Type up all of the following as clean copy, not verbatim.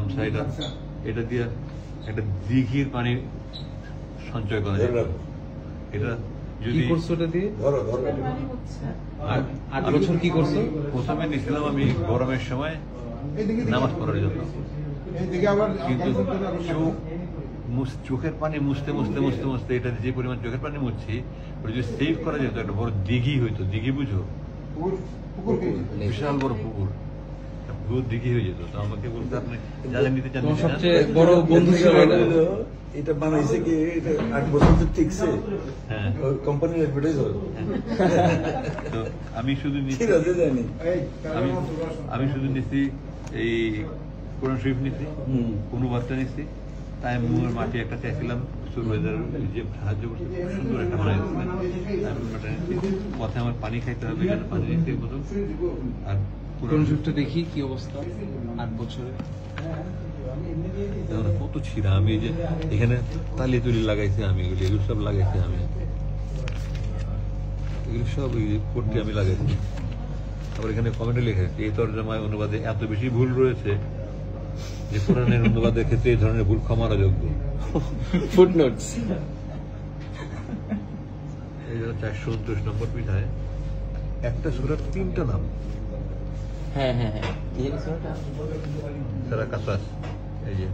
গামছা, এটা দিয়ে একটা দিঘির পানি সঞ্চয় করা যায়। এটা যদি আট বছর কি করছো? প্রথমে নিয়েছিলাম আমি গরমের সময় নামাজ পড়ার জন্য, কিন্তু চোখের পানি মুছতে মুছতে মুছতে মুছতে এটা যে পরিমাণ চোখের পানি মুছছি, ওটা যদি সেভ করা যেত একটা বড় দিঘি হইতো। দিঘি বুঝো? বিশাল বড় পুকুর, দিঘি হয়ে যেত। তো আমাকে বলতে আপনি যা নিতে চান। সবচেয়ে বড় বন্ধু ছিল এটা বানাইছে কি? এটা 8 বছর তো টিকছে। হ্যাঁ, কোম্পানির অ্যাডভার্টাইজ হয়। তো আমি শুধু নিচ্ছি, আমি শুধু নিচ্ছি এই কোরআন শরীফ নিচ্ছি, অনুবাদটা নিচ্ছি। তাই মুয়ের মাটি একটা চাইছিলাম, সুরওয়েদার যে সাহায্য করছে, খুব সুন্দর একটা বানাইছিলেন। পথে আমার পানি খাইতে হবে, এখানে পানি নিচ্ছি প্রথম। আর কোরআন শরীফটা দেখি কি অবস্থা 8 বছরে। কত ছিঁড়া! আমি যে এখানে তালি তুলি লাগাইছি, আমি এগুলো সব লাগাইছি, আমি এগুলো সব করতে আমি লাগাইছি। আবার এখানে কমেন্টে লিখেছি এই তর্জমায় অনুবাদে এত বেশি ভুল রয়েছে যে কোরআনের অনুবাদের ক্ষেত্রে এই ধরনের ভুল ক্ষমার যোগ্য। ফুটনোটস। এই জন্য 429 নম্বর পৃষ্ঠায় একটা সূরার 3টা নাম। হ্যাঁ হ্যাঁ হ্যাঁ, সূরা কাসাস, এই যে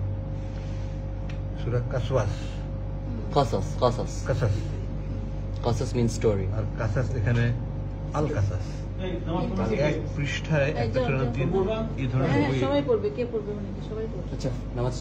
সূরা কাসওয়াস, Qasas means story. আর কাসাস এখানে আল কাসাস। এক পৃষ্ঠায় একটা সূরার নাম 3, এই ধরনের সবাই পড়বে, কে পড়বে? সবাই পড়বে। আচ্ছা, নামাজ